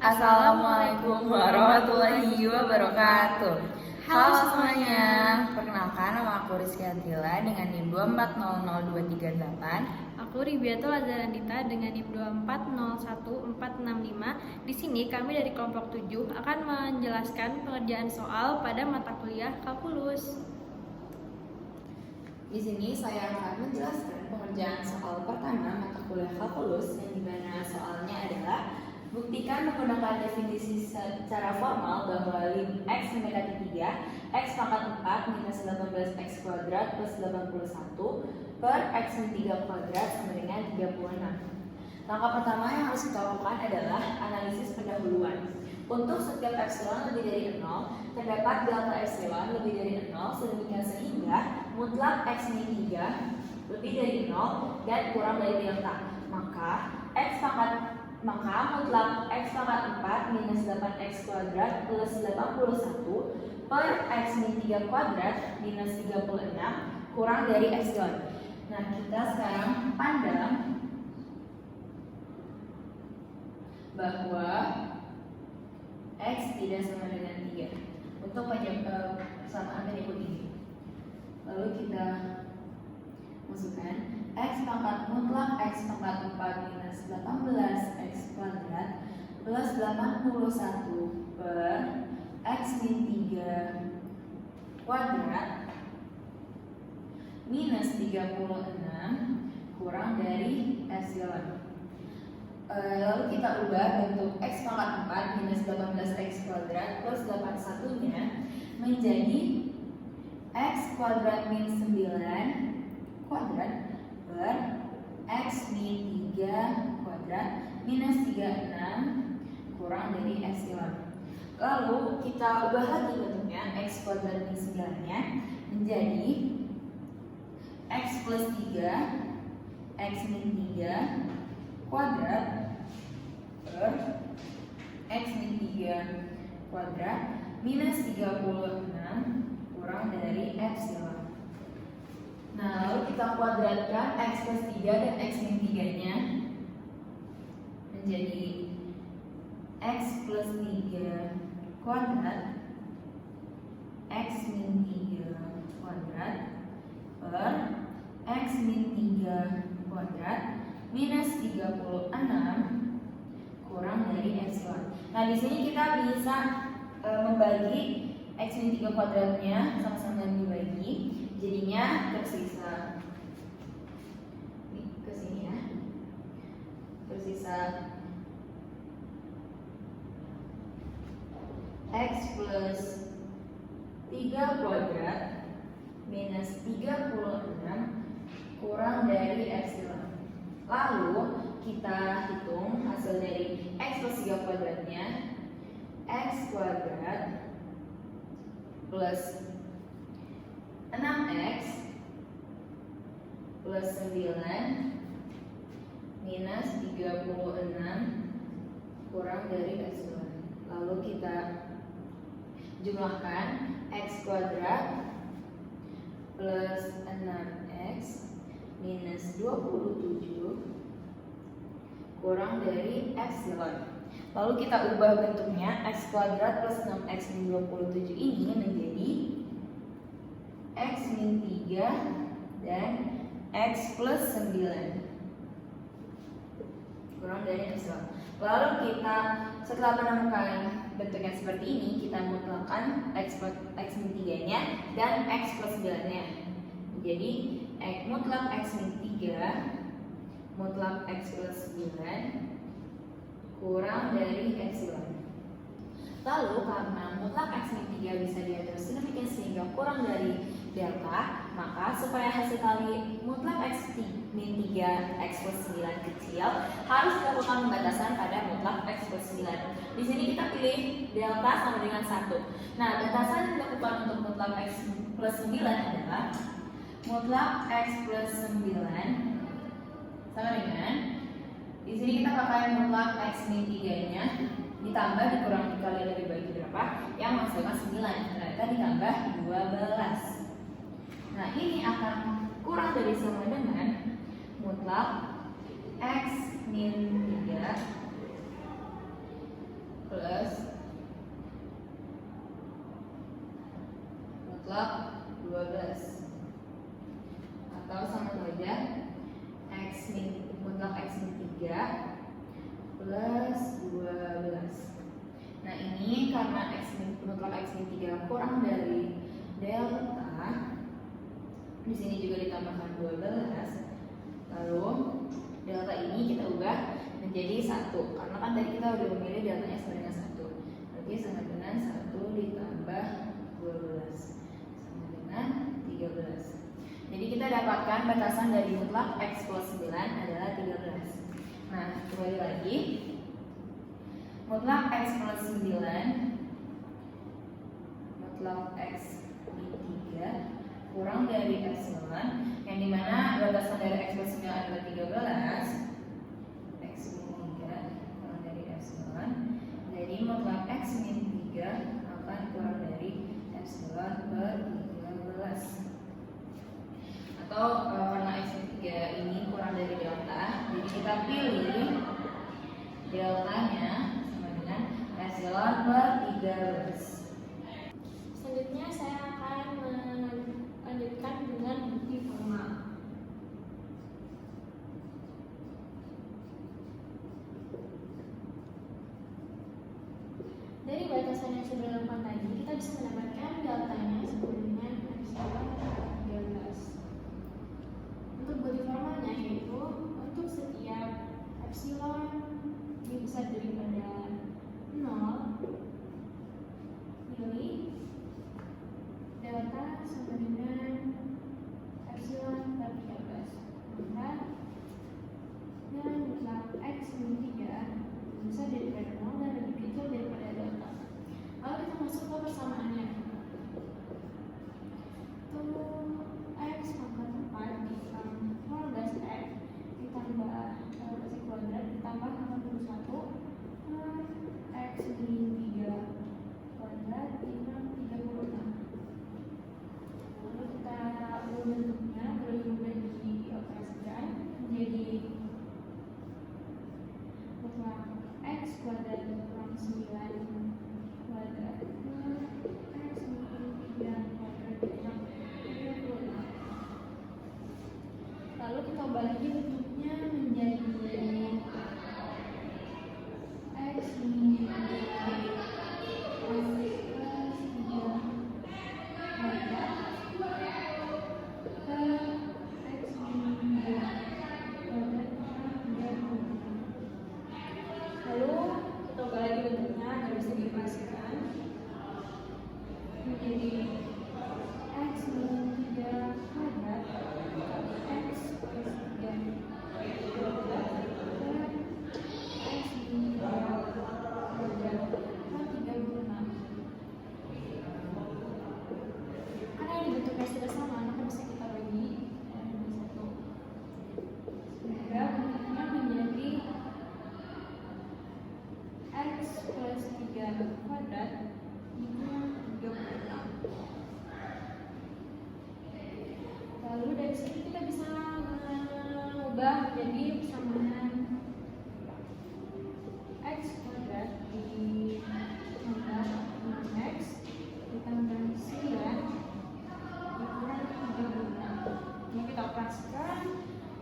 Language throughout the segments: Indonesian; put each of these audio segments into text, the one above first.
Assalamualaikum warahmatullahi wabarakatuh. Halo semuanya, perkenalkan nama aku Rizky Atila dengan NIM 2400238. Aku Ribiato Lazarandita dengan NIM 2401465. Di sini kami dari kelompok 7 akan menjelaskan pengerjaan soal pada mata kuliah kalkulus. Di sini saya akan menjelaskan pengerjaan soal pertama mata kuliah kalkulus yang dimana soalnya adalah buktikan menggunakan definisi secara formal bahwa lim x mendekati 3, x pangkat 4 minus 18x kuadrat plus 81 per x min 3 kuadrat sama dengan 36. Langkah pertama yang harus kita lakukan adalah analisis pendahuluan. Untuk setiap epsilon lebih dari 0, terdapat delta epsilon lebih dari 0 sedemikian sehingga mutlak x min 3 lebih dari 0 dan kurang dari delta. Maka mutlak x pangkat 4 minus 8x kuadrat plus 81 per x min 3 kuadrat minus 36 kurang dari epsilon. Nah, kita sekarang pandang bahwa x tidak sama dengan 3 untuk persamaan penyebut ini. Lalu kita masukkan x pangkat mutlak x pangkat 4 minus 18x kuadrat plus 81 per x min 3 kuadrat minus 36 kurang dari epsilon. Lalu kita ubah bentuk x pangkat 4 minus 18x kuadrat plus 81 nya menjadi x kuadrat min 9 kuadrat per x min 3 kuadrat minus 36 kurang dari epsilon. Lalu kita ubah lagi bentuknya x kuadrat min 9 nya menjadi x plus 3 x min 3 kuadrat per x min 3 kuadrat minus 36 kurang dari epsilon. Nah, lalu kita kuadratkan x plus 3 dan x min 3 nya menjadi x plus 3 kuadrat x min 3 kuadrat per x min 3 kuadrat minus 36 kurang dari epsilon. Nah, di sini kita bisa membagi x min 3 kuadratnya sama-sama dibagi, jadinya tersisa ke sini ya. Tersisa x plus 3 kuadrat minus 36 kurang dari epsilon. Lalu kita hitung hasil dari x plus 3 kuadratnya, x kuadrat plus 6x plus 9 minus 36 kurang dari epsilon. Lalu kita jumlahkan x kuadrat plus 6x minus 27 kurang dari epsilon. Lalu kita ubah bentuknya, x kuadrat plus 6x min 27 ini menjadi x min 3 dan x plus 9 kurang dari epsilon. Lalu kita setelah menemukan bentuk yang seperti ini, kita mutlakkan x min 3 nya dan x plus 9 nya. Jadi mutlak x min 3 mutlak x plus 9 kurang dari epsilon. Lalu karena mutlak x min 3 bisa diatur sedemikian sehingga kurang dari delta, maka supaya hasil kali mutlak x min 3 x plus 9 kecil, harus dilakukan pembatasan pada mutlak x plus 9. Di sini kita pilih delta sama dengan 1. Nah, batasan yang dilakukan untuk mutlak x plus 9 adalah mutlak x plus 9 sama dengan, di sini kita pakai mutlak x min 3 nya ditambah dikurang dikali dari bagi berapa yang menghasilkan 9, ternyata ditambah 12. Nah, ini akan kurang dari sama dengan mutlak x min 3 Nah ini karena mutlak X min 3 kurang dari delta, di sini juga ditambahkan 12, lalu delta ini kita ubah menjadi 1 karena kan tadi kita udah memilih deltanya sama dengan 1, berarti sama dengan 1 ditambah 12 sama dengan 13. Jadi kita dapatkan batasan dari mutlak X plus 9 adalah 13. Nah kembali lagi, mutlak X plus 9 mutlak X min 3 kurang dari epsilon, yang dimana batasan dari X plus 9 adalah 13, X min 3 kurang dari epsilon, jadi mutlak X min 3 akan kurang dari epsilon per 13. Atau karena X min 3 ini kurang dari delta, jadi kita pilih deltanya sama dengan epsilon per 13. Selanjutnya saya akan melanjutkan dengan bukti formal. Dari batasan yang sudah dilakukan tadi, kita bisa mendapatkan deltanya sama dengan epsilon 13. Untuk bukti formalnya yaitu untuk setiap epsilon lebih besar daripada 0, pilih delta sama dengan epsilon per 13. Maka dengan mutlak X min 3 besar daripada 0 dan lebih kecil daripada delta. Lalu kita masuk ke persamaannya. Untuk X pangkat 4 dikali 15X ditambah X kuadrat ditambah 81 X min 3 kuadrat dikali 36. Lalu kita ubah bentuknya, berubah dioperasikan menjadi mutlak X kuadrat kurang 9 kuadrat X min 3 kuadrat dikali 36. Lalu kita ubah lagi bentuknya menjadi X min 3 menjadi X min 3 kuadrat X plus 3 kuadrat X min 3 kuadrat 36. Karena ini bentuknya sudah sama, maka bisa kita bagi menjadi 1. Sehingga bentuknya menjadi X plus 3 kuadrat dikali 36. Lalu dari sini kita bisa mengubah jadi persamaan X kuadrat ditambah 6X ditambah 9 dikurang 36. Ini kita operasikan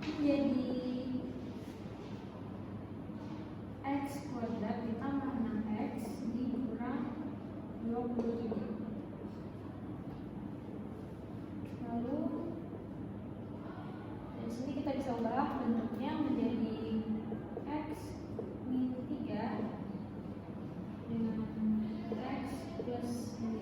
menjadi X kuadrat ditambah 6X dikurang 27. Lalu dari sini kita bisa ubah bentuknya menjadi X min 3 dengan X plus 9.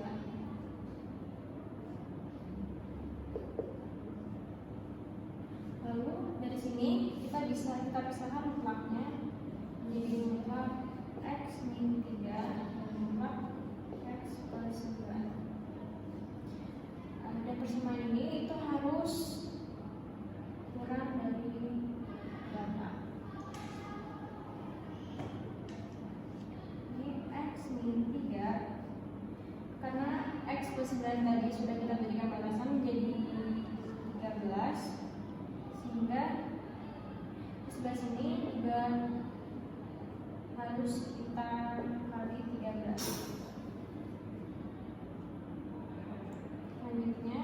Lalu dari sini kita pisahkan mutlaknya menjadi mutlak X min 3 dan mutlak X plus 9. Dan persamaan ini itu harus kurang dari delta. Ini X min 3 karena X plus 9 tadi sudah kita berikan batasan menjadi 13, sehingga di sebelah sini juga harus kita kali 13. Selanjutnya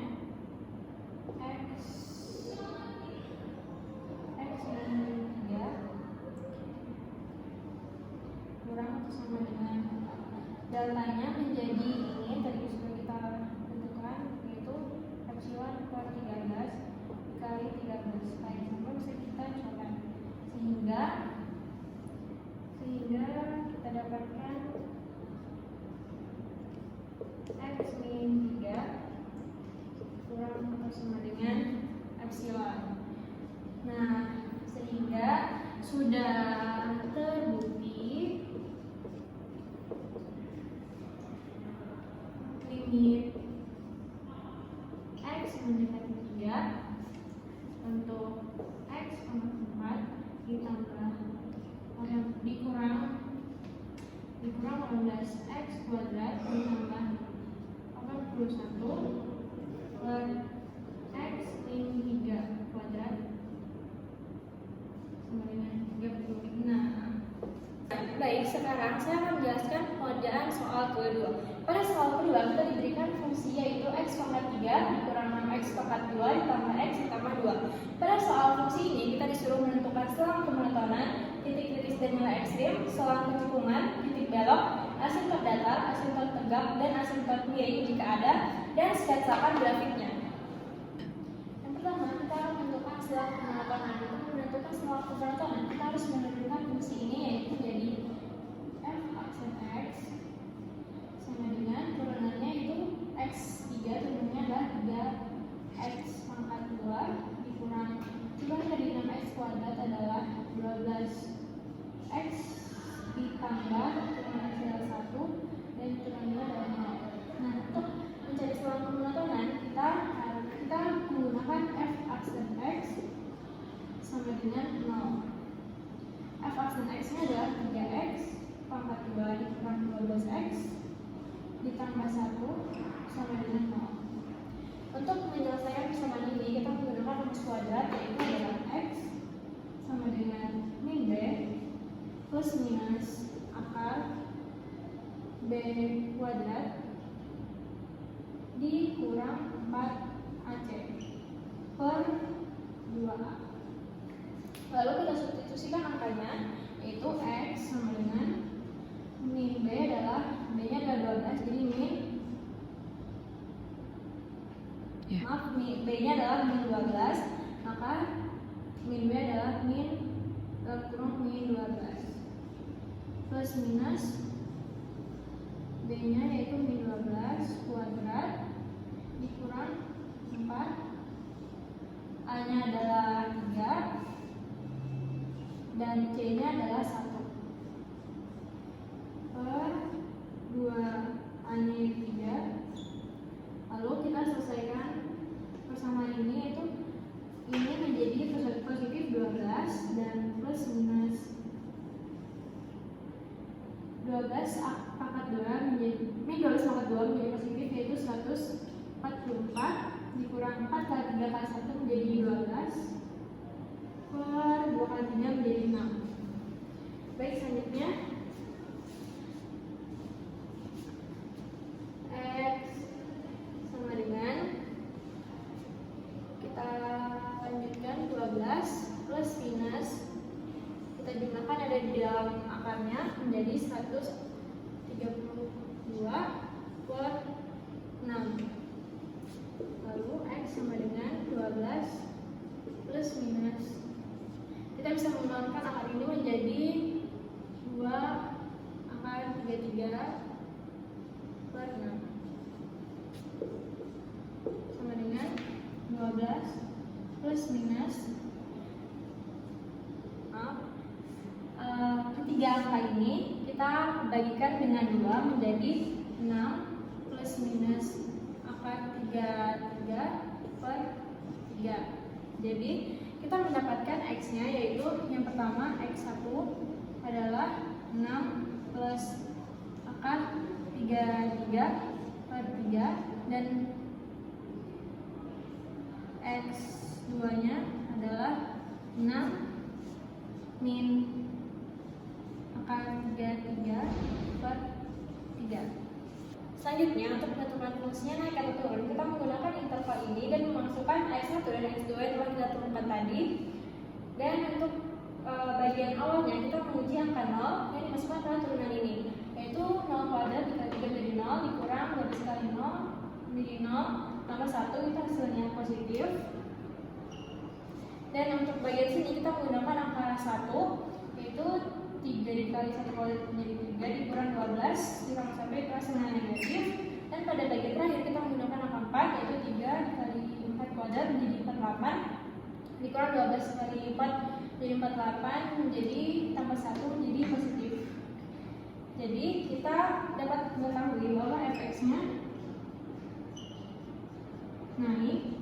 X min 3 kurang atau sama dengan deltanya menjadi ini tadi sudah kita tentukan, yaitu epsilon per 13 dikali 13. Kayak sama bisa kita coba sehingga kita dapatkan x min 3 kurang atau sama dengan epsilon. Nah, sehingga sudah terbukti limit x mendekati 3 untuk x 4 ditambah dikurang 15x kuadrat ditambah 41 per x min 3 kuadrat sama dengan 36. Baik, sekarang saya akan menjelaskan pengerjaan soal kedua. Pada soal kedua kita diberikan fungsi yaitu x pangkat 3 dikurang 6x pangkat 2 ditambah x ditambah 2. Pada soal fungsi ini kita disuruh menentukan selang kemonotonan, titik kritis dan nilai ekstrim, selang kecikungan, titik belok, asimtot datar, asimtot tegak, dan asimtot miring jika ada, dan sketsakan grafiknya. Yang pertama, kita harus menentukan selang kemonotonan. Untuk menentukan selang kemonotonan, kita harus menentukan fungsi ini yaitu jadi f aksen x sama dengan turunannya itu x3, turunannya adalah 3x pangkat 2 dikurang dari 6x kuadrat adalah 12x ditambah turunan x adalah 1 dan turunannya adalah 0. Nah, untuk mencari selang kemonotonan kita menggunakan f aksen x sama dengan 0. F aksen x nya adalah 3x pangkat 2 dikurang 12x ditambah 1 sama dengan 0. Untuk menyelesaikan persamaan ini kita menggunakan rumus kuadrat yaitu adalah x sama dengan min b plus minus akar b kuadrat dikurang 4ac per 2a. Lalu kita substitusikan angkanya yaitu x sama dengan min b adalah b nya adalah 12 jadi b nya adalah min 12, maka min b adalah min kurang min 12 plus minus b nya yaitu min 12 kuadrat dikurang 4, a nya adalah 3 dan c nya adalah 1 per 2 a nya 3. Lalu kita selesaikan persamaan ini yaitu ini menjadi positif 12 dan plus minus 12 pangkat 2 menjadi min 12 pangkat 2 menjadi positif yaitu 144 dikurang 4 kali 3 kali 1 menjadi 12 per 2 kali 3 menjadi 6. Baik, selanjutnya x sama dengan kita lanjutkan 12 plus minus kita jumlahkan ada di dalam akarnya menjadi 132 per 6. Lalu x sama dengan 12 plus minus kita bisa menurunkan akar ini menjadi 2 akar 33 per 6 sama dengan 12 plus minus ketiga angka ini kita bagikan dengan 2 menjadi 6 plus minus akar 33 per 3. Jadi kita mendapatkan x nya yaitu yang pertama x1 adalah 6 plus akar 33 per 3 dan x2 nya adalah 6 min akar 33 per 3. Selanjutnya untuk menentukan fungsinya naik atau turun kita menggunakan interval ini dan memasukkan x1 dan x2 yang telah kita tentukan tadi. Dan untuk bagian awalnya kita menguji angka 0 yang dimasukkan pada turunan ini yaitu 0 kuadrat dikali menjadi 0 tambah 1 itu hasilnya positif. Dan untuk bagian sini kita menggunakan angka 1, yaitu 3 dikali 1 kuadrat menjadi 3 dikurang 12 ditambah 1 itu hasilnya negatif. Dan pada bagian terakhir kita menggunakan angka 4, yaitu 3 dikali 4 kuadrat menjadi 48 dikurang 12 kali 4 jadi 48 menjadi tambah 1 menjadi positif. Jadi kita dapat mengetahui bahwa fx-nya naik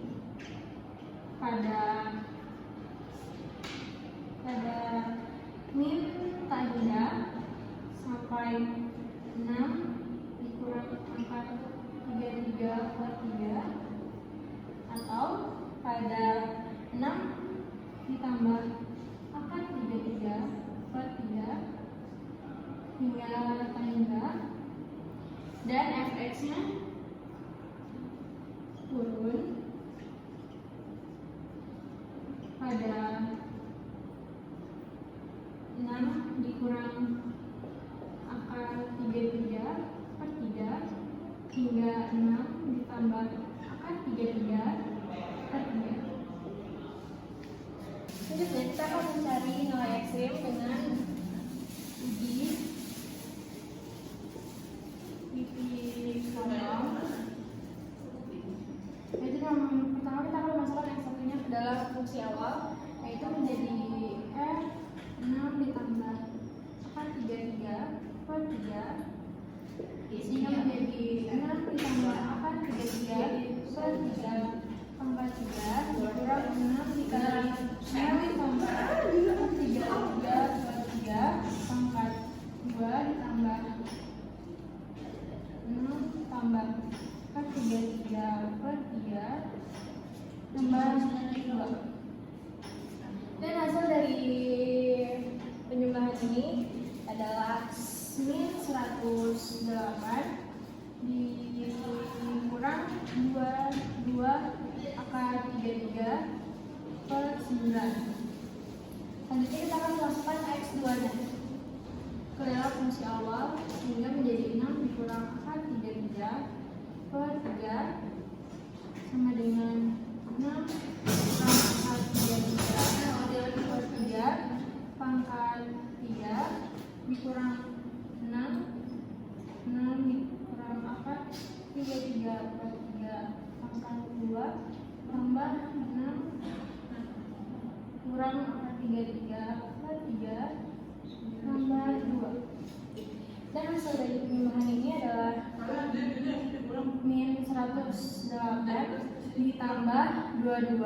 pada min tak hingga sampai 6 dikurang angka 33 per 3 atau pada 6 ditambah angka 33 per 3 hingga tak hingga, dan fx-nya turun pada 6 dikurang angka 33 per 3 hingga 6 ditambah angka 33 per 3. Selanjutnya kita akan mencari nilai ekstrim dengan uji kondom. Yaitu yang pertama kita akan memasukkan yang satunya ke dalam fungsi awal, yaitu menjadi f 6 ditambah angka 33 per 3 sehingga menjadi 6 ditambah angka 33 per 3 pangkat 3 dikurang 6 dikali 6 ditambah 33 per 3 pangkat 2 ditambah 6 tambah 33 per 3 tambah 2. Dan hasil dari penjumlahan ini adalah min 108 dikurang 22 akar 33 per 9. Selanjutnya kita akan masukkan x2 nya ke dalam fungsi awal sehingga menjadi 6 dikurang akar 33 per 3 sama dengan 6 dikurang akar 33 per 3 pangkat 3 dikurang 6 dikurang akar 33 per 3 pangkat 2 tambah 6 kurang akar 33 per 3 tambah 2. Dan hasil dari penjumlahan ini adalah min 108 ditambah 22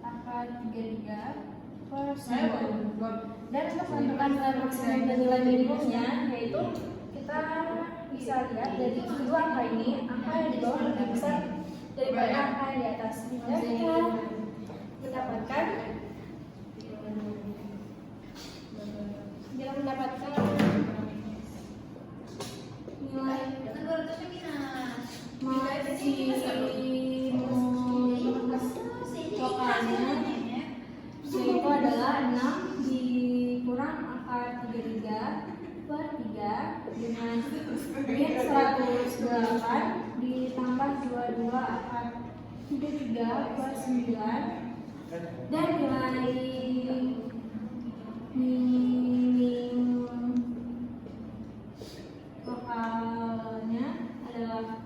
akar 33 per 9. Dan untuk menentukan nilai maksimum dan nilai minimumnya, yaitu kita bisa lihat dari kedua angka ini, angka yang di bawah lebih besar daripada angka yang di atas. Sehingga kita mendapatkan nilai maksimum lokalnya, yaitu adalah 6 dikurang angka 33 per 3 dengan min 108 ditambah 22 akar 33 per 9, dan nilai minimum lokalnya adalah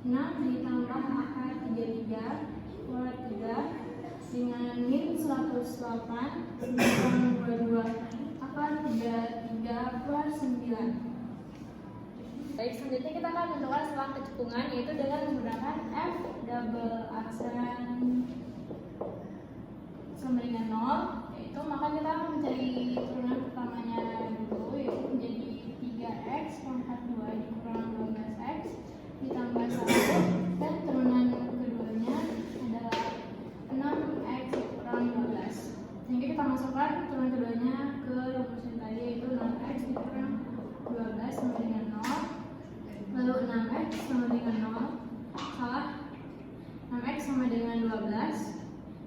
6 ditambah akar 33 per 3 dengan min 108 ditambah 22 akar 33 per 9. Baik, selanjutnya kita akan menentukan selang kecekungan, yaitu dengan menggunakan f double aksen sama dengan 0, yaitu maka kita akan mencari turunan pertamanya dulu, yaitu menjadi 3x pangkat 2 dikurang 12x ditambah 1, dan turunan keduanya adalah 6x dikurang 12. Sehingga kita masukkan turunan keduanya ke rumus yang tadi, yaitu 6x dikurang 12 sama dengan 0, lalu 6x sama dengan 6x sama dengan 12,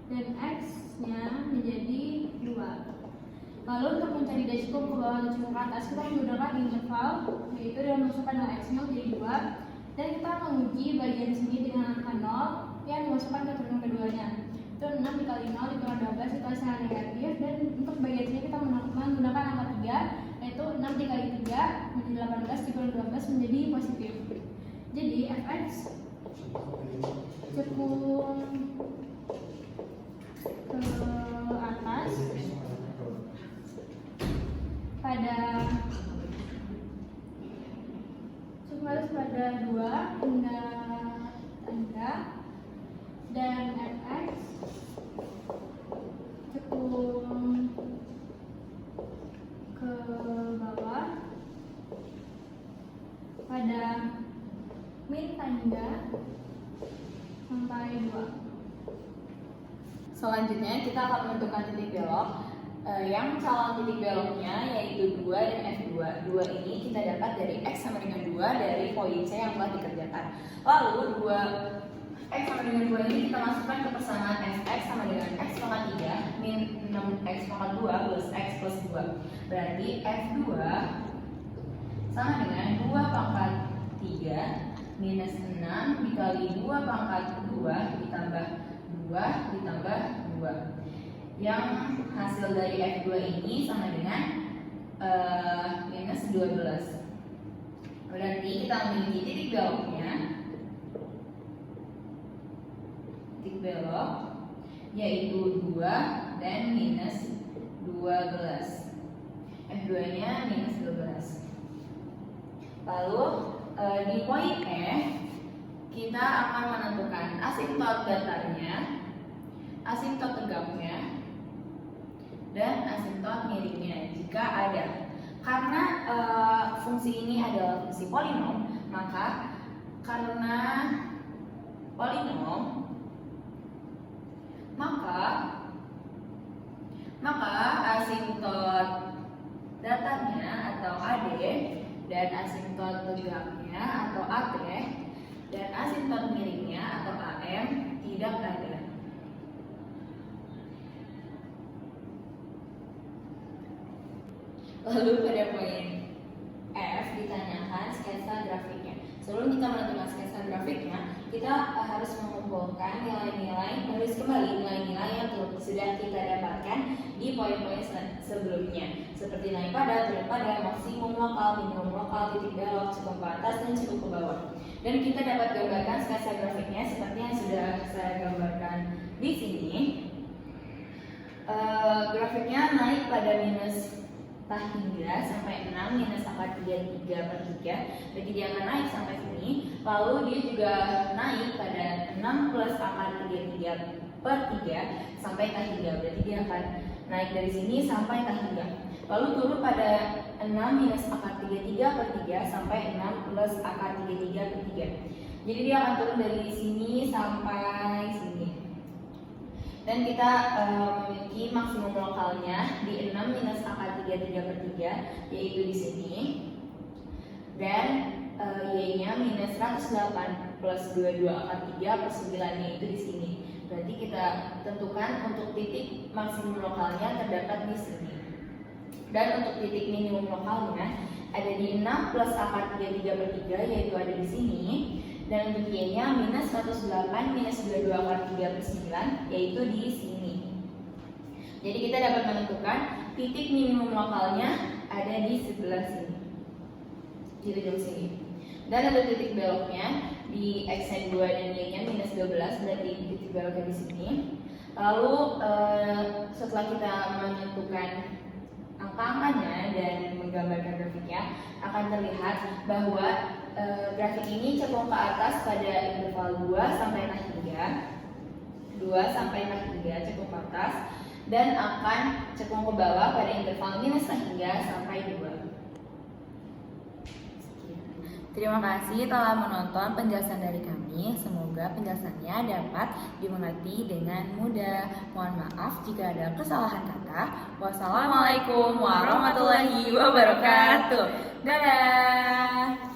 dan x-nya menjadi 2. Lalu untuk mencari dasar ke bawah dan ke atas, kita menggunakan interval, yaitu dengan memasukkan nilai x-nya menjadi 2 Dan kita menguji bagian sini dengan angka 0 yang dimasukkan ke turunan keduanya. Itu 6 dikali 0 dikali 12 dikali sangat negatif. Dan untuk bagian sini kita menggunakan angka 3, yaitu 6 dikali 3 menjadi 18 dikali 12 menjadi positif. Jadi fx cekung ke atas pada 2 hingga tangga, dan fx cekung ke bawah pada min tangga sampai 2. Selanjutnya kita akan menentukan titik belok yang calon titik beloknya yaitu 2 dan F2. 2 ini kita dapat dari X sama dengan 2 dari poin C yang telah dikerjakan. Lalu 2 X sama dengan 2 ini kita masukkan ke persamaan Fx sama dengan X pangkat 3 min 6X pangkat 2 plus X plus 2. Berarti F2 sama dengan 2 pangkat 3 minus 6 dikali 2 pangkat 2 ditambah 2 ditambah 2. Yang hasil dari F2 ini sama dengan minus 12. Berarti kita memiliki titik beloknya, titik belok yaitu 2 dan minus 12. F2 nya minus 12. Lalu di poin E kita akan menentukan asimtot datarnya, asimtot tegaknya, dan asimtot miringnya jika ada. Karena fungsi ini adalah fungsi polinom, maka karena polinom maka asimtot datarnya atau AD dan asimtot tegaknya atau AT dan asimtot miringnya atau AM tidak ada. Lalu pada poin F ditanyakan sketsa grafiknya. Sebelum kita menentukan sketsa grafiknya, kita harus mengumpulkan nilai-nilai, menulis kembali nilai-nilai yang sudah kita dapatkan di poin-poin sebelumnya, seperti nilai padat, berat padat, maksimum lokal, minimum lokal, titik belok, cukup ke atas dan cukup ke bawah. Dan kita dapat gambarkan sketsa grafiknya seperti yang sudah saya gambarkan di sini. Grafiknya naik pada minus hingga sampai 6 minus akar 33 per 3. Jadi dia akan naik sampai sini. Lalu dia juga naik pada 6 plus akar 33 per 3 sampai K3. Berarti dia akan naik dari sini sampai K3. Lalu turun pada 6 minus akar 33 per 3 sampai 6 plus akar 33 per 3. Jadi dia akan turun dari sini sampai sini. Dan kita memiliki maksimum lokalnya di 6 minus akar 33 per 3, yaitu di sini. Dan Y-nya minus 108 plus 22 akar 3 per 9, yaitu di sini. Berarti kita tentukan untuk titik maksimum lokalnya terdapat di sini. Dan untuk titik minimum lokalnya ada di 6 plus akar 33 per 3, yaitu ada di sini. Dan untuk Y-nya minus 108 minus 22 akar 3 per 9, yaitu di sini. Jadi kita dapat menentukan titik minimum lokalnya ada di sebelah sini, di ujung sini. Dan untuk titik beloknya di X-nya 2 dan Y-nya minus 12, berarti titik beloknya di sini. Lalu setelah kita menentukan angka-angkanya dan menggambarkan grafiknya, akan terlihat bahwa grafik ini cekung ke atas pada interval 2 sampai K3, 2 sampai K3 cekung ke atas, dan akan cekung ke bawah pada interval minus K3 sampai 2. Terima kasih telah menonton penjelasan dari kami. Semoga penjelasannya dapat dimengerti dengan mudah. Mohon maaf jika ada kesalahan kata. Wassalamualaikum warahmatullahi wabarakatuh. Dadah.